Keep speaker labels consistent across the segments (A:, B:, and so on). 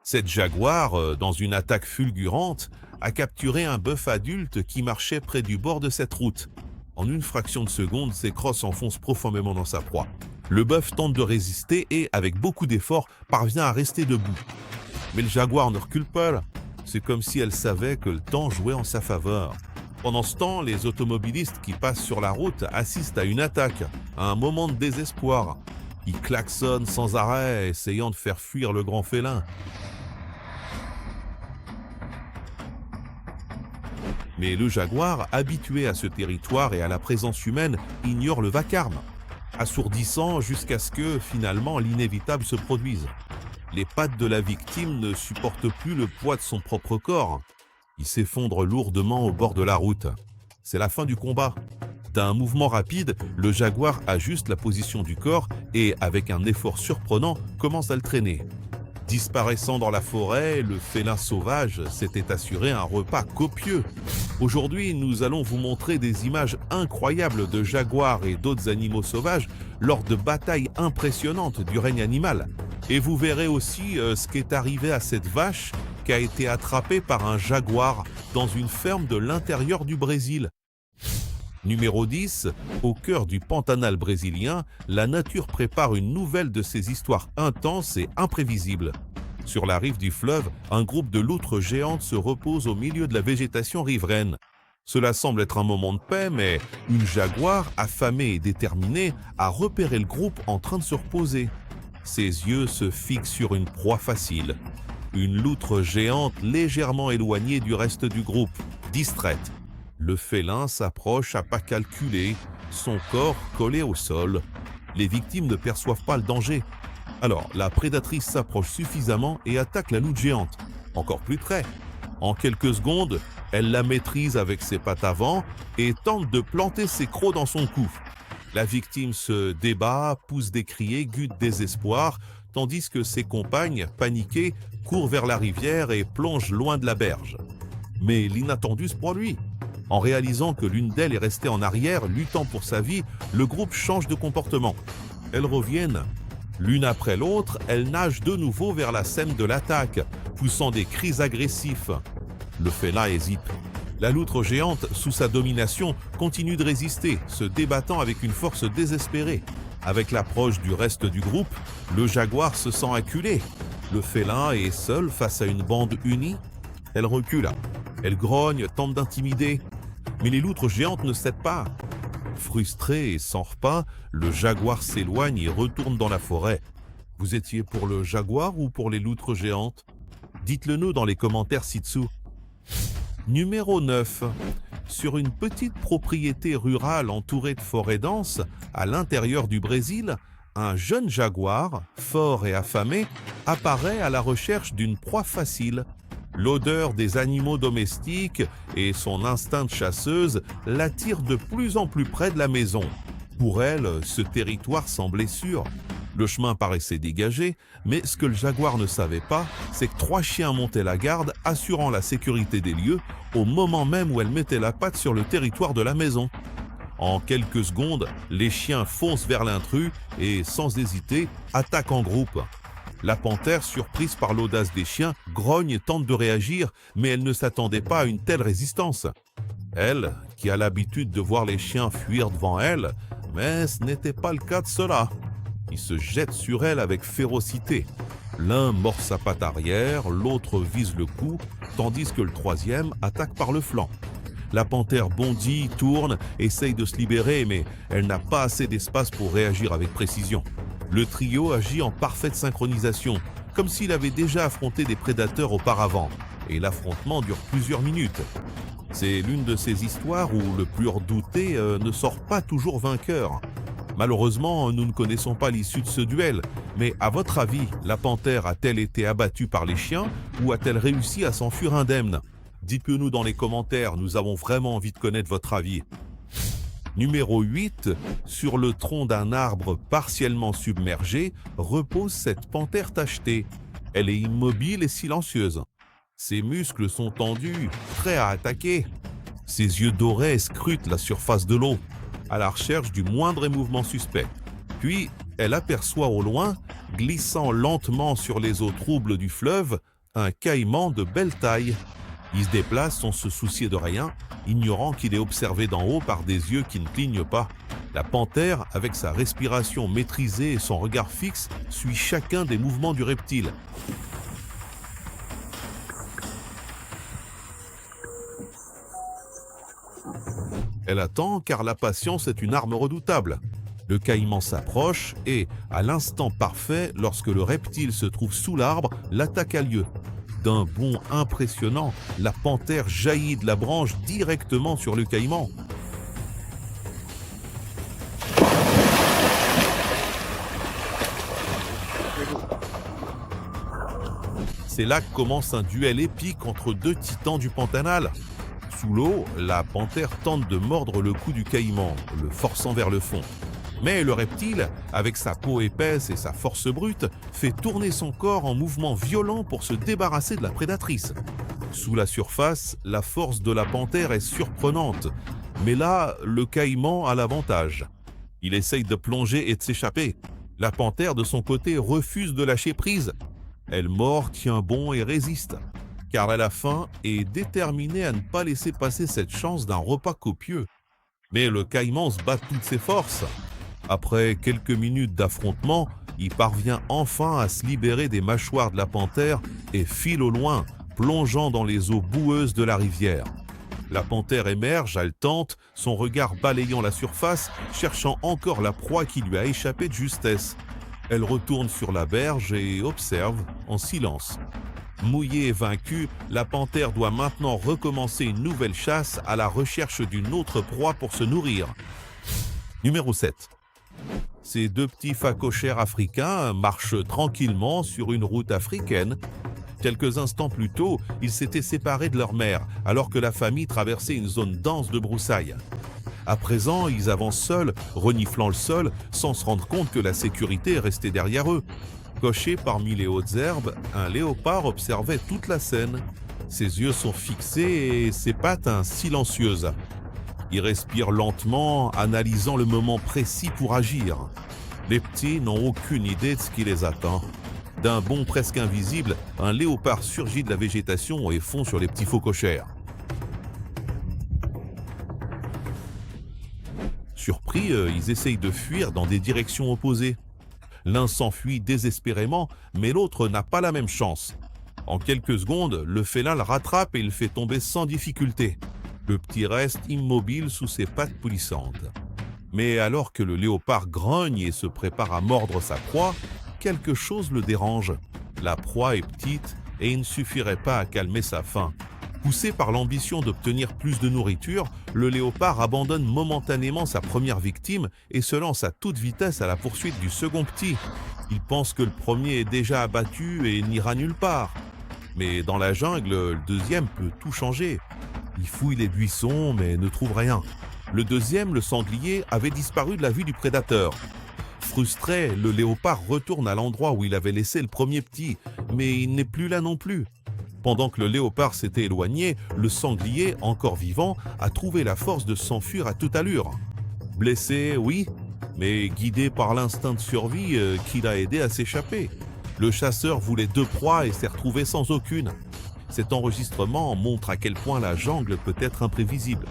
A: Cette jaguar, dans une attaque fulgurante, a capturé un bœuf adulte qui marchait près du bord de cette route. En une fraction de seconde, ses crosses s'enfoncent profondément dans sa proie. Le bœuf tente de résister et, avec beaucoup d'efforts, parvient à rester debout. Mais le jaguar ne recule pas là. C'est comme si elle savait que le temps jouait en sa faveur. Pendant ce temps, les automobilistes qui passent sur la route assistent à une attaque, à un moment de désespoir. Ils klaxonnent sans arrêt, essayant de faire fuir le grand félin. Mais le jaguar, habitué à ce territoire et à la présence humaine, ignore le vacarme, assourdissant jusqu'à ce que, finalement, l'inévitable se produise. Les pattes de la victime ne supportent plus le poids de son propre corps. Il s'effondre lourdement au bord de la route. C'est la fin du combat. D'un mouvement rapide, le jaguar ajuste la position du corps et, avec un effort surprenant, commence à le traîner. Disparaissant dans la forêt, le félin sauvage s'était assuré un repas copieux. Aujourd'hui, nous allons vous montrer des images incroyables de jaguars et d'autres animaux sauvages lors de batailles impressionnantes du règne animal. Et vous verrez aussi ce qu'est arrivé à cette vache qui a été attrapée par un jaguar dans une ferme de l'intérieur du Brésil. Numéro 10, au cœur du Pantanal brésilien, la nature prépare une nouvelle de ces histoires intenses et imprévisibles. Sur la rive du fleuve, un groupe de loutres géantes se repose au milieu de la végétation riveraine. Cela semble être un moment de paix, mais une jaguar, affamée et déterminée, a repéré le groupe en train de se reposer. Ses yeux se fixent sur une proie facile. Une loutre géante légèrement éloignée du reste du groupe, distraite. Le félin s'approche à pas calculés, son corps collé au sol. Les victimes ne perçoivent pas le danger. Alors, la prédatrice s'approche suffisamment et attaque la loutre géante, encore plus près. En quelques secondes, elle la maîtrise avec ses pattes avant et tente de planter ses crocs dans son cou. La victime se débat, pousse des cris aigus de désespoir, tandis que ses compagnes, paniquées, courent vers la rivière et plongent loin de la berge. Mais l'inattendu se produit. En réalisant que l'une d'elles est restée en arrière, luttant pour sa vie, le groupe change de comportement. Elles reviennent. L'une après l'autre, elles nagent de nouveau vers la scène de l'attaque, poussant des cris agressifs. Le félin hésite. La loutre géante, sous sa domination, continue de résister, se débattant avec une force désespérée. Avec l'approche du reste du groupe, le jaguar se sent acculé. Le félin est seul face à une bande unie. Elle recule. Elle grogne, tente d'intimider. Mais les loutres géantes ne cèdent pas. Frustré et sans repas, le jaguar s'éloigne et retourne dans la forêt. Vous étiez pour le jaguar ou pour les loutres géantes? Dites-le nous dans les commentaires ci-dessous. Numéro 9. Sur une petite propriété rurale entourée de forêts denses, à l'intérieur du Brésil, un jeune jaguar, fort et affamé, apparaît à la recherche d'une proie facile. L'odeur des animaux domestiques et son instinct de chasseuse l'attirent de plus en plus près de la maison. Pour elle, ce territoire semblait sûr. Le chemin paraissait dégagé, mais ce que le jaguar ne savait pas, c'est que 3 chiens montaient la garde, assurant la sécurité des lieux, au moment même où elle mettait la patte sur le territoire de la maison. En quelques secondes, les chiens foncent vers l'intrus et, sans hésiter, attaquent en groupe. La panthère, surprise par l'audace des chiens, grogne et tente de réagir, mais elle ne s'attendait pas à une telle résistance. Elle, qui a l'habitude de voir les chiens fuir devant elle, mais ce n'était pas le cas de cela. Ils se jettent sur elle avec férocité. L'un mord sa patte arrière, l'autre vise le cou, tandis que le troisième attaque par le flanc. La panthère bondit, tourne, essaye de se libérer, mais elle n'a pas assez d'espace pour réagir avec précision. Le trio agit en parfaite synchronisation, comme s'il avait déjà affronté des prédateurs auparavant, et l'affrontement dure plusieurs minutes. C'est l'une de ces histoires où le plus redouté ne sort pas toujours vainqueur. Malheureusement, nous ne connaissons pas l'issue de ce duel, mais à votre avis, la panthère a-t-elle été abattue par les chiens ou a-t-elle réussi à s'enfuir indemne? Dites-le nous dans les commentaires, nous avons vraiment envie de connaître votre avis. Numéro 8, sur le tronc d'un arbre partiellement submergé, repose cette panthère tachetée. Elle est immobile et silencieuse. Ses muscles sont tendus, prêts à attaquer. Ses yeux dorés scrutent la surface de l'eau, à la recherche du moindre mouvement suspect. Puis, elle aperçoit au loin glissant lentement sur les eaux troubles du fleuve, un caïman de belle taille. Il se déplace sans se soucier de rien, ignorant qu'il est observé d'en haut par des yeux qui ne clignent pas. La panthère, avec sa respiration maîtrisée et son regard fixe, suit chacun des mouvements du reptile. Elle attend car la patience est une arme redoutable. Le caïman s'approche et, à l'instant parfait, lorsque le reptile se trouve sous l'arbre, l'attaque a lieu. D'un bond impressionnant, la panthère jaillit de la branche directement sur le caïman. C'est là que commence un duel épique entre deux titans du Pantanal. Sous l'eau, la panthère tente de mordre le cou du caïman, le forçant vers le fond. Mais le reptile, avec sa peau épaisse et sa force brute, fait tourner son corps en mouvement violent pour se débarrasser de la prédatrice. Sous la surface, la force de la panthère est surprenante. Mais là, le caïman a l'avantage. Il essaye de plonger et de s'échapper. La panthère, de son côté, refuse de lâcher prise. Elle mord, tient bon et résiste, car elle a faim et est déterminée à ne pas laisser passer cette chance d'un repas copieux. Mais le caïman se bat de toutes ses forces. Après quelques minutes d'affrontement, il parvient enfin à se libérer des mâchoires de la panthère et file au loin, plongeant dans les eaux boueuses de la rivière. La panthère émerge, haletante, son regard balayant la surface, cherchant encore la proie qui lui a échappé de justesse. Elle retourne sur la berge et observe en silence. Mouillée et vaincue, la panthère doit maintenant recommencer une nouvelle chasse à la recherche d'une autre proie pour se nourrir. Numéro 7. Ces deux petits phacochères africains marchent tranquillement sur une route africaine. Quelques instants plus tôt, ils s'étaient séparés de leur mère, alors que la famille traversait une zone dense de broussailles. À présent, ils avancent seuls, reniflant le sol, sans se rendre compte que la sécurité est restée derrière eux. Coché parmi les hautes herbes, un léopard observait toute la scène. Ses yeux sont fixés et ses pattes silencieuses. Il respire lentement, analysant le moment précis pour agir. Les petits n'ont aucune idée de ce qui les attend. D'un bond presque invisible, un léopard surgit de la végétation et fond sur les petits phacochères. Surpris, ils essayent de fuir dans des directions opposées. L'un s'enfuit désespérément, mais l'autre n'a pas la même chance. En quelques secondes, le félin le rattrape et le fait tomber sans difficulté. Le petit reste immobile sous ses pattes poulissantes. Mais alors que le léopard grogne et se prépare à mordre sa proie, quelque chose le dérange. La proie est petite et il ne suffirait pas à calmer sa faim. Poussé par l'ambition d'obtenir plus de nourriture, le léopard abandonne momentanément sa première victime et se lance à toute vitesse à la poursuite du second petit. Il pense que le premier est déjà abattu et n'ira nulle part. Mais dans la jungle, le deuxième peut tout changer. Il fouille les buissons mais ne trouve rien. Le deuxième, le sanglier, avait disparu de la vue du prédateur. Frustré, le léopard retourne à l'endroit où il avait laissé le premier petit, mais il n'est plus là non plus. Pendant que le léopard s'était éloigné, le sanglier, encore vivant, a trouvé la force de s'enfuir à toute allure. Blessé, oui, mais guidé par l'instinct de survie qui l'a aidé à s'échapper. Le chasseur voulait deux proies et s'est retrouvé sans aucune. Cet enregistrement montre à quel point la jungle peut être imprévisible.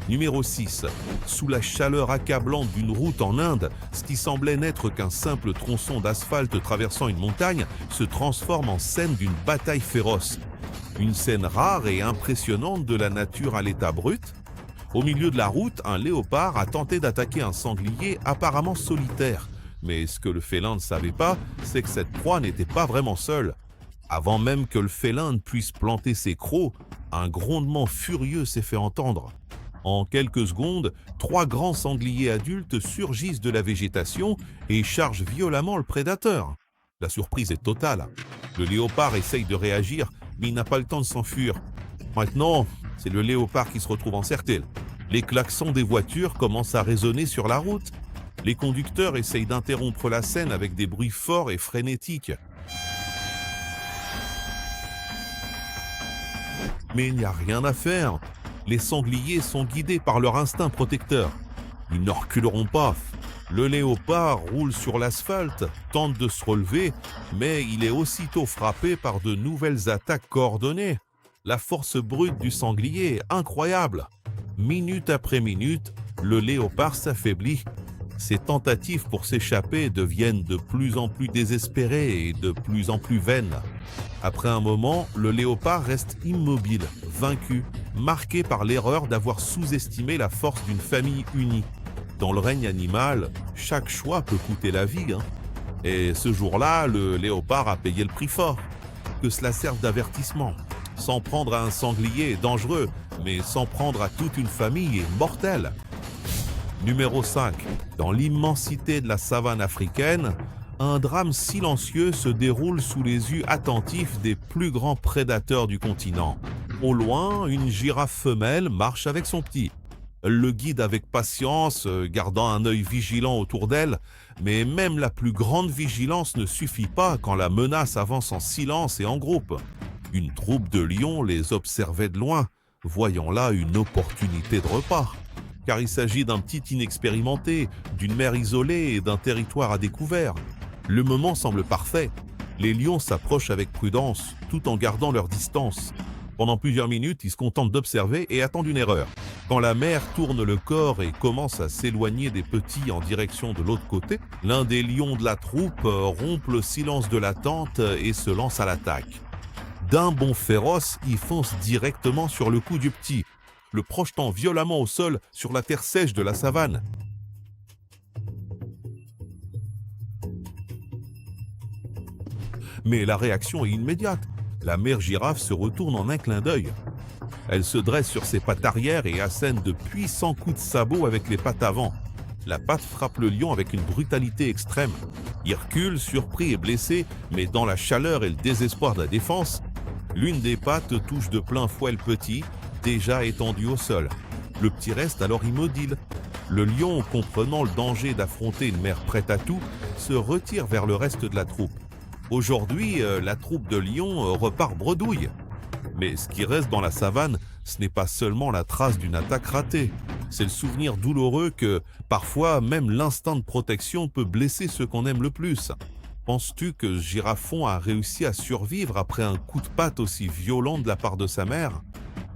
A: Numéro 6. Sous la chaleur accablante d'une route en Inde, ce qui semblait n'être qu'un simple tronçon d'asphalte traversant une montagne se transforme en scène d'une bataille féroce. Une scène rare et impressionnante de la nature à l'état brut. Au milieu de la route, un léopard a tenté d'attaquer un sanglier apparemment solitaire. Mais ce que le félin ne savait pas, c'est que cette proie n'était pas vraiment seule. Avant même que le félin ne puisse planter ses crocs, un grondement furieux s'est fait entendre. En quelques secondes, 3 grands sangliers adultes surgissent de la végétation et chargent violemment le prédateur. La surprise est totale. Le léopard essaye de réagir, mais il n'a pas le temps de s'enfuir. Maintenant, c'est le léopard qui se retrouve encerclé. Les klaxons des voitures commencent à résonner sur la route. Les conducteurs essayent d'interrompre la scène avec des bruits forts et frénétiques. Mais il n'y a rien à faire. Les sangliers sont guidés par leur instinct protecteur. Ils ne reculeront pas. Le léopard roule sur l'asphalte, tente de se relever, mais il est aussitôt frappé par de nouvelles attaques coordonnées. La force brute du sanglier est incroyable. Minute après minute, le léopard s'affaiblit. Ses tentatives pour s'échapper deviennent de plus en plus désespérées et de plus en plus vaines. Après un moment, le léopard reste immobile, vaincu, marqué par l'erreur d'avoir sous-estimé la force d'une famille unie. Dans le règne animal, chaque choix peut coûter la vie. Et ce jour-là, le léopard a payé le prix fort. Que cela serve d'avertissement. S'en prendre à un sanglier est dangereux, mais s'en prendre à toute une famille est mortel. Numéro 5. Dans l'immensité de la savane africaine, un drame silencieux se déroule sous les yeux attentifs des plus grands prédateurs du continent. Au loin, une girafe femelle marche avec son petit. Elle le guide avec patience, gardant un œil vigilant autour d'elle, mais même la plus grande vigilance ne suffit pas quand la menace avance en silence et en groupe. Une troupe de lions les observait de loin, voyant là une opportunité de repas. Car il s'agit d'un petit inexpérimenté, d'une mer isolée et d'un territoire à découvert. Le moment semble parfait. Les lions s'approchent avec prudence, tout en gardant leur distance. Pendant plusieurs minutes, ils se contentent d'observer et attendent une erreur. Quand la mère tourne le corps et commence à s'éloigner des petits en direction de l'autre côté, l'un des lions de la troupe rompt le silence de l'attente et se lance à l'attaque. D'un bond féroce, il fonce directement sur le cou du petit, le projetant violemment au sol sur la terre sèche de la savane. Mais la réaction est immédiate. La mère girafe se retourne en un clin d'œil. Elle se dresse sur ses pattes arrière et assène de puissants coups de sabot avec les pattes avant. La patte frappe le lion avec une brutalité extrême. Il recule, surpris et blessé, mais dans la chaleur et le désespoir de la défense, l'une des pattes touche de plein fouet le petit, déjà étendu au sol. Le petit reste alors immobile. Le lion, comprenant le danger d'affronter une mère prête à tout, se retire vers le reste de la troupe. Aujourd'hui, la troupe de lions repart bredouille. Mais ce qui reste dans la savane, ce n'est pas seulement la trace d'une attaque ratée. C'est le souvenir douloureux que, parfois, même l'instinct de protection peut blesser ceux qu'on aime le plus. Penses-tu que ce girafon a réussi à survivre après un coup de patte aussi violent de la part de sa mère ?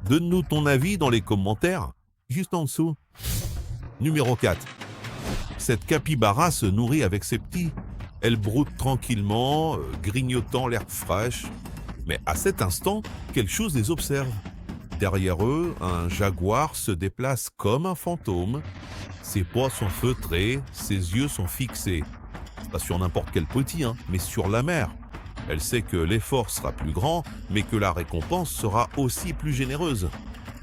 A: Donne-nous ton avis dans les commentaires, juste en dessous. Numéro 4. Cette capybara se nourrit avec ses petits. Elle broute tranquillement, grignotant l'herbe fraîche. Mais à cet instant, quelque chose les observe. Derrière eux, un jaguar se déplace comme un fantôme. Ses poils sont feutrés, ses yeux sont fixés. Pas sur n'importe quel petit, mais sur la mère. Elle sait que l'effort sera plus grand, mais que la récompense sera aussi plus généreuse.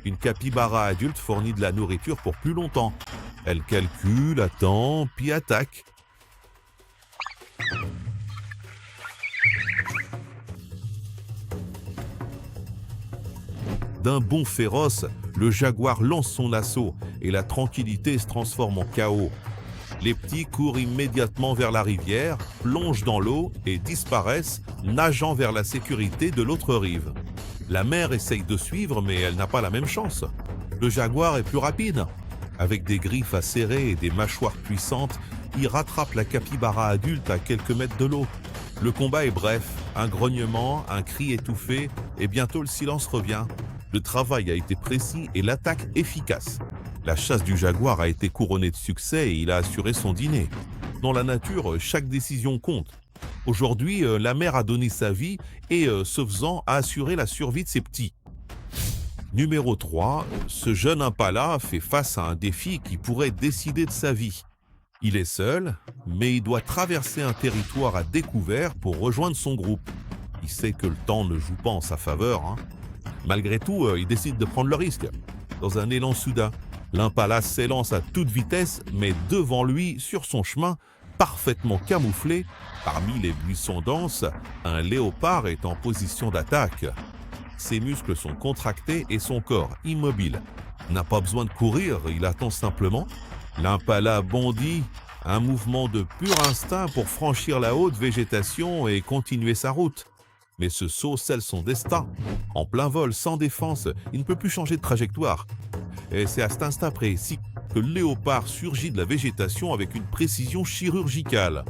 A: Une capybara adulte fournit de la nourriture pour plus longtemps. Elle calcule, attend, puis attaque. D'un bond féroce, le jaguar lance son assaut et la tranquillité se transforme en chaos. Les petits courent immédiatement vers la rivière, plongent dans l'eau et disparaissent, nageant vers la sécurité de l'autre rive. La mère essaye de suivre, mais elle n'a pas la même chance. Le jaguar est plus rapide. Avec des griffes acérées et des mâchoires puissantes, il rattrape la capybara adulte à quelques mètres de l'eau. Le combat est bref, un grognement, un cri étouffé, et bientôt le silence revient. Le travail a été précis et l'attaque efficace. La chasse du jaguar a été couronnée de succès et il a assuré son dîner. Dans la nature, chaque décision compte. Aujourd'hui, la mère a donné sa vie et, ce faisant, a assuré la survie de ses petits. Numéro 3, ce jeune impala fait face à un défi qui pourrait décider de sa vie. Il est seul, mais il doit traverser un territoire à découvert pour rejoindre son groupe. Il sait que le temps ne joue pas en sa faveur. Malgré tout, il décide de prendre le risque. Dans un élan soudain, l'impala s'élance à toute vitesse, mais devant lui, sur son chemin, parfaitement camouflé, parmi les buissons denses, un léopard est en position d'attaque. Ses muscles sont contractés et son corps immobile. N'a pas besoin de courir, il attend simplement. L'impala bondit, un mouvement de pur instinct pour franchir la haute végétation et continuer sa route. Mais ce saut scelle son destin. En plein vol, sans défense, il ne peut plus changer de trajectoire. Et c'est à cet instant précis que le léopard surgit de la végétation avec une précision chirurgicale.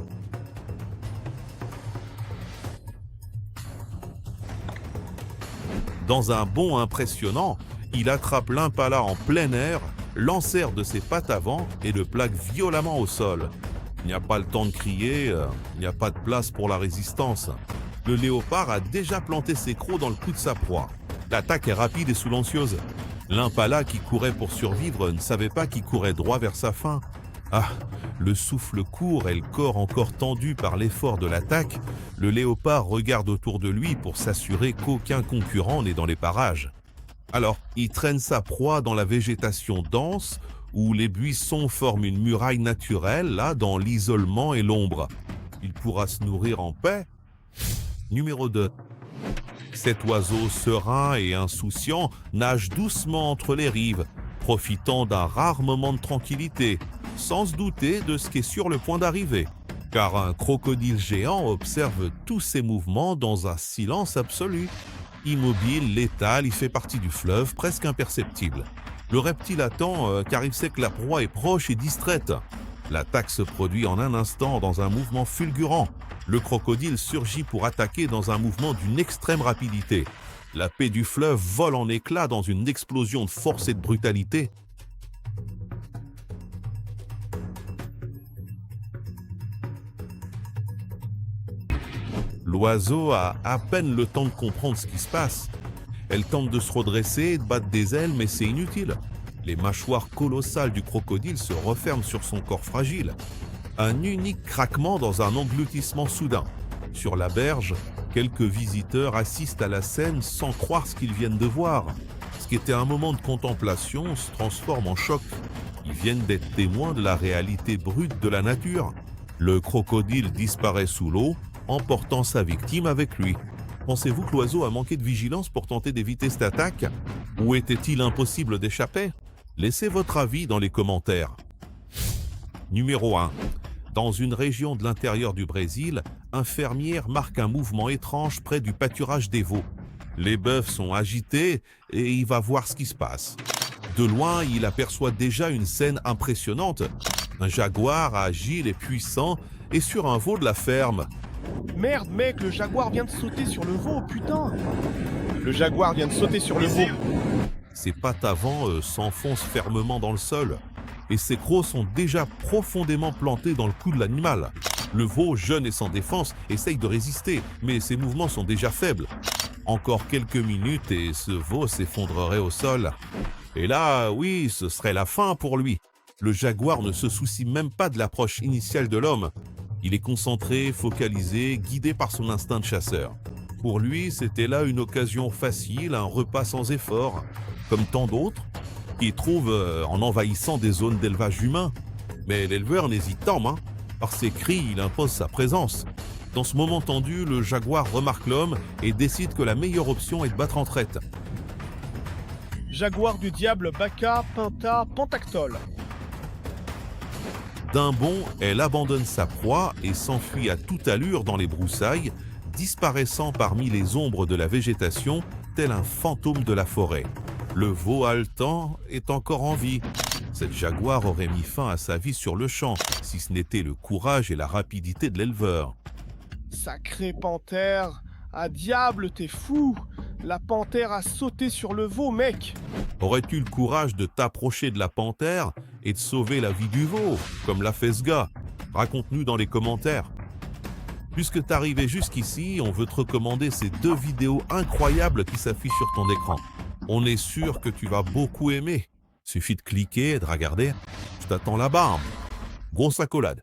A: Dans un bond impressionnant, il attrape l'impala en plein air, l'enserre de ses pattes avant et le plaque violemment au sol. Il n'y a pas le temps de crier, il n'y a pas de place pour la résistance. Le léopard a déjà planté ses crocs dans le cou de sa proie. L'attaque est rapide et silencieuse. L'impala qui courait pour survivre ne savait pas qu'il courait droit vers sa faim. Ah, le souffle court et le corps encore tendu par l'effort de l'attaque, le léopard regarde autour de lui pour s'assurer qu'aucun concurrent n'est dans les parages. Alors, il traîne sa proie dans la végétation dense, où les buissons forment une muraille naturelle, là, dans l'isolement et l'ombre. Il pourra se nourrir en paix. Numéro 2. Cet oiseau serein et insouciant nage doucement entre les rives, profitant d'un rare moment de tranquillité, sans se douter de ce qui est sur le point d'arriver. Car un crocodile géant observe tous ses mouvements dans un silence absolu. Immobile, létal, il fait partie du fleuve, presque imperceptible. Le reptile attend car il sait que la proie est proche et distraite. L'attaque se produit en un instant dans un mouvement fulgurant. Le crocodile surgit pour attaquer dans un mouvement d'une extrême rapidité. La paix du fleuve vole en éclats dans une explosion de force et de brutalité. L'oiseau a à peine le temps de comprendre ce qui se passe. Elle tente de se redresser, de battre des ailes, mais c'est inutile. Les mâchoires colossales du crocodile se referment sur son corps fragile. Un unique craquement dans un engloutissement soudain. Sur la berge, quelques visiteurs assistent à la scène sans croire ce qu'ils viennent de voir. Ce qui était un moment de contemplation se transforme en choc. Ils viennent d'être témoins de la réalité brute de la nature. Le crocodile disparaît sous l'eau, emportant sa victime avec lui. Pensez-vous que l'oiseau a manqué de vigilance pour tenter d'éviter cette attaque? Ou était-il impossible d'échapper? Laissez votre avis dans les commentaires. Numéro 1. Dans une région de l'intérieur du Brésil, un fermier remarque un mouvement étrange près du pâturage des veaux. Les bœufs sont agités et il va voir ce qui se passe. De loin, il aperçoit déjà une scène impressionnante. Un jaguar agile et puissant est sur un veau de la ferme.
B: Merde mec, le jaguar vient de sauter sur le veau, putain! Le jaguar vient de sauter sur le veau.
A: Ses pattes avant s'enfoncent fermement dans le sol et ses crocs sont déjà profondément plantés dans le cou de l'animal. Le veau, jeune et sans défense, essaye de résister, mais ses mouvements sont déjà faibles. Encore quelques minutes et ce veau s'effondrerait au sol. Et là, oui, ce serait la fin pour lui. Le jaguar ne se soucie même pas de l'approche initiale de l'homme. Il est concentré, focalisé, guidé par son instinct de chasseur. Pour lui, c'était là une occasion facile, un repas sans effort, comme tant d'autres, qu'il trouve en envahissant des zones d'élevage humain. Mais l'éleveur n'hésite pas, Par ses cris, il impose sa présence. Dans ce moment tendu, le jaguar remarque l'homme et décide que la meilleure option est de battre en traite.
B: Jaguar du diable, Bacca, Pinta, Pentactol.
A: D'un bond, elle abandonne sa proie et s'enfuit à toute allure dans les broussailles, disparaissant parmi les ombres de la végétation, tel un fantôme de la forêt. Le veau haletant est encore en vie. Cette jaguar aurait mis fin à sa vie sur le champ, si ce n'était le courage et la rapidité de l'éleveur.
B: Sacré panthère! Ah diable, t'es fou! La panthère a sauté sur le veau, mec!
A: Aurais-tu le courage de t'approcher de la panthère et de sauver la vie du veau, comme l'a fait ce gars? Raconte-nous dans les commentaires. Puisque t'es arrivé jusqu'ici, on veut te recommander ces 2 vidéos incroyables qui s'affichent sur ton écran. On est sûr que tu vas beaucoup aimer. Suffit de cliquer et de regarder. Je t'attends là-bas. Grosse accolade.